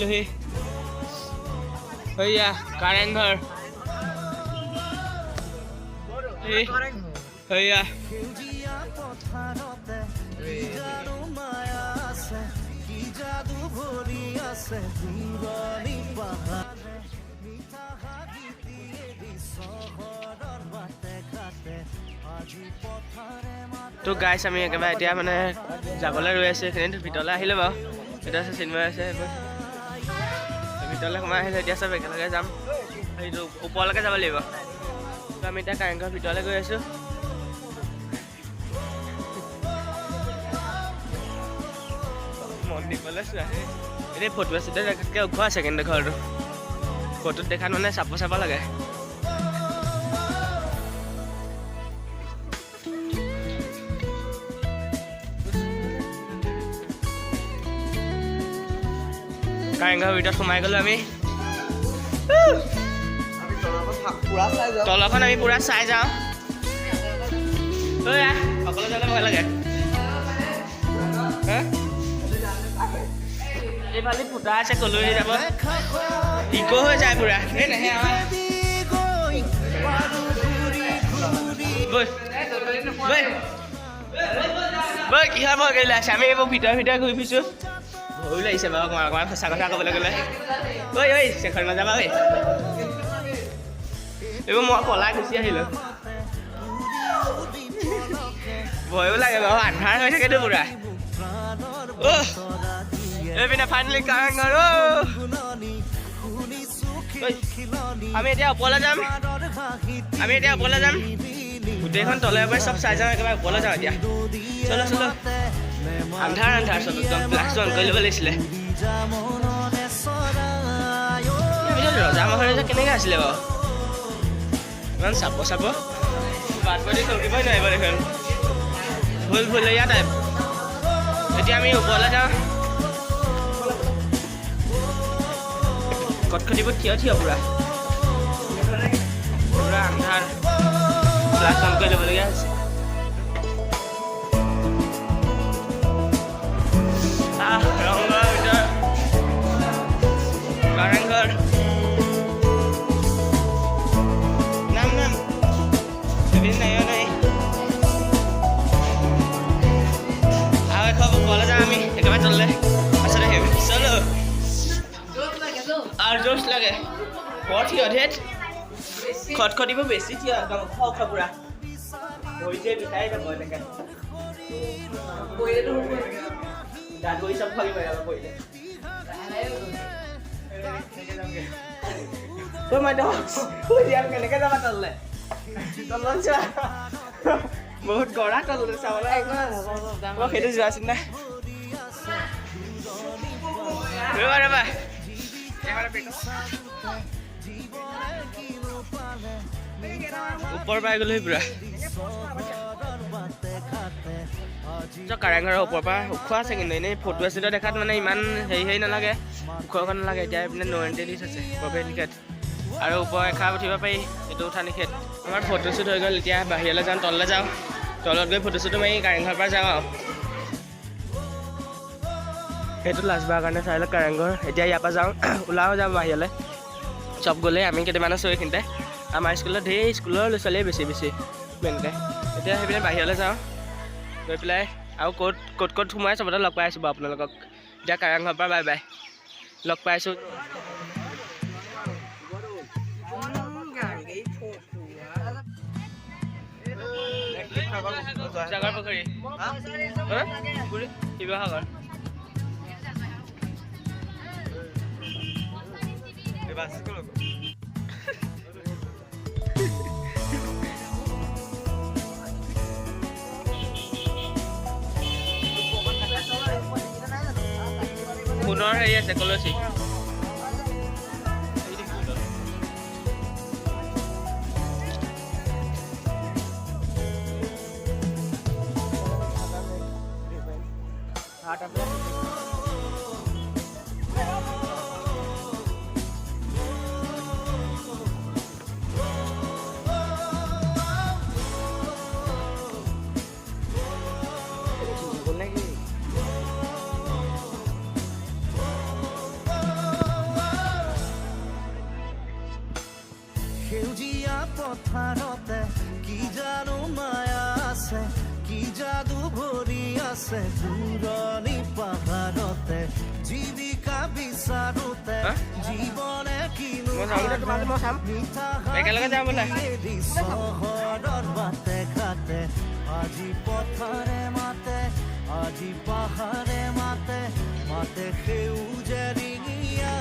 পালোহি হইয়া কাৰেংঘৰ হইয়া তো গাইছ আমি একেবাৰে এতিয়া মানে যাবলৈ ৰৈ আছোঁ এইখিনিত ভিতৰলৈ আহিলে বাৰু এতিয়া আছে চিনেমা আছে ভিতৰলৈ সোমাই আহিলে এতিয়া চব একেলগে যাম সেইটো ওপৰলৈকে যাব লাগিব তো আমি এতিয়া কাৰেংঘৰ ভিতৰলৈ গৈ আছোঁ মন্দিৰলৈ চোৱা এনেই ফটো আছিলে জেগাতকৈ ওখ আছে কিন্তু ঘৰটো ফটোত দেখাত মানে চাব লাগে কাৰেংঘৰৰ ভিতৰত সোমাই গ'লো আমি তলখন আমি পুৰা চাই যাওঁ সকলো যালে ভয় লাগে এইফালে ফুটা আছে কলৈ যাব ইক হৈ যায় পুৰা কিহৰ ভয় কৰিলে আছে আমি এইবোৰ ভিতৰে ঘূৰি ফুৰিছোঁ ভয়ো লাগিছে বাৰু অকণমান সঁচা কথা ক'বলৈ গ'লে ঐ শেখৰ নাযাবা ঐ এইবোৰ মই পলাই গুচি আহিলোঁ ভয়ো লাগে বাৰু আন্ধাৰ হৈ থাকেতো পুৰা এইপিনে ফাইনেলি কাৰেংঘৰ আমি এতিয়া ওপৰলৈ যাম গোটেইখন তলে পৰাই চব চাই যাম একেবাৰে ওপৰলৈ যাওঁ এতিয়া চলো আন্ধাৰ চব একদম গ্লাছটো অন কৰি ল'ব লাগিছিলে ৰজা মহাৰাজা কেনেকৈ আছিলে বাৰু ইমান চাপ বাট পাতি চলিবই নোৱাৰিব দেখোন ভুলভুলীয়া টাইপ এতিয়া আমি ওপৰলৈ যাওঁ কটকটিবোৰ থিয় পুৰা আন্ধাৰ গ্লাছ অন কৰি ল'বলগীয়া হৈছে ৰংঘৰ ভিতৰত কাৰেংঘৰ নাম নাই আৰু এখন ওপৰলৈ যাওঁ আমি একেবাৰে তললে আচলতে চলো আৰু জোচ লাগে বৰ থিয় ধেত খটখটিবোৰ বেছি থিয় একদম ওখ পুৰা ভৰিটোৱে বিষাই যাব এনেকৈ গাত গৈ চব ভাগি পাই যাব পৰিলে কেনেকৈ যাবা তললৈ চোৱা বহুত গৰা তললৈ চাবলৈ মই সেইটো যোৱা চিন্তা ৰবা ওপৰ পাই গ'লো পুৰা কাৰেংঘৰৰ ওপৰৰ পৰা ওখ আছে কিন্তু এনেই ফটো আছিলে দেখাত মানে ইমান হেৰি নালাগে ওখখন নালাগে এতিয়া এইপিনে ন' এণ্ট্ৰি লিষ্ট আছে প্ৰৱেশিকাত আৰু ওপৰ এখা উঠিব পাৰি এইটো উঠা নিষেধ আমাৰ ফটোশ্বুট হৈ গ'ল এতিয়া বাহিৰলৈ যাওঁ তললৈ যাওঁ তলত গৈ ফটোশ্বুট মাৰি কাৰেংঘৰৰ পৰা যাওঁ আৰু সেইটো লাষ্ট বাৰৰ কাৰণে চাই লওক কাৰেংঘৰ এতিয়া ইয়াৰ পৰা যাওঁ ওলাও যাওঁ বাহিৰলৈ চব গ'লে আমি কেইটামান আছোঁ এইখিনিতে আমাৰ স্কুলত ঢেৰ স্কুলৰ ল'ৰা ছোৱালীয়ে বেছি মেইনকৈ এতিয়া সেইপিনে বাহিৰলৈ যাওঁ গৈ পেলাই আৰু ক'ত সোমাই চবতে লগ পাই আছোঁ বাৰু আপোনালোকক এতিয়া কাৰেংঘৰৰ পৰা বাই লগ পাইছোঁ জয়সাগৰ পুখুৰী শিৱসাগৰ সোণৰ হেৰি আছে কলচী পথাৰতে কি জানো মায়া আছে কি যাদু ভৰি আছে দূৰণি পাহাৰতে জীৱিকা বিচাৰোতে জীৱনে কিনো একেলগে যাম বোলে চহৰৰ বাটে ঘাটে আজি পথাৰে মাতে আজি পাহাৰে মাতে মাতে সেউজে ৰিঙিয়া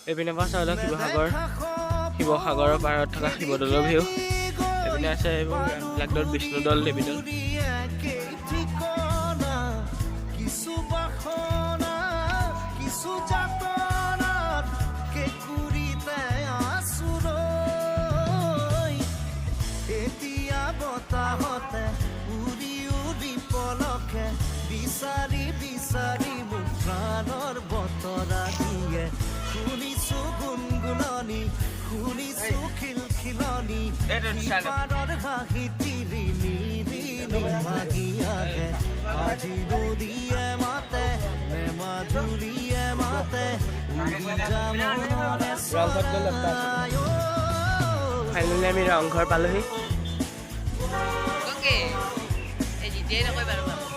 এইপিনে পৰা চাই লওক শিৱসাগৰৰ পাৰত থকা শিৱদৌলৰ ভিউ এইপিনে আছে এইবোৰ ব্লাকদৌল বিষ্ণুদৌল দেৱীদৌল কিছু বাসনা কিছু যাতনাত কেঁকুৰিতে আছুৰ এতিয়া বতাহতে উৰি উৰি পলকে বিচাৰি বিচাৰি মোক প্ৰাণৰ বতৰা দিয়ে শুনিছো গুণগুণনি শুনিছো খিলখিলনি পাৰৰ হাঁহি তিৰি নিৰি ভাগি আহে আজি নদীয়ে মাতে নে মাজুলীয়ে মাতে উৰি যাম মনৰে চৰাই ফাইনেলি আমি ৰংঘৰ পালোহি এই যেতিয়াই নকয় বাৰু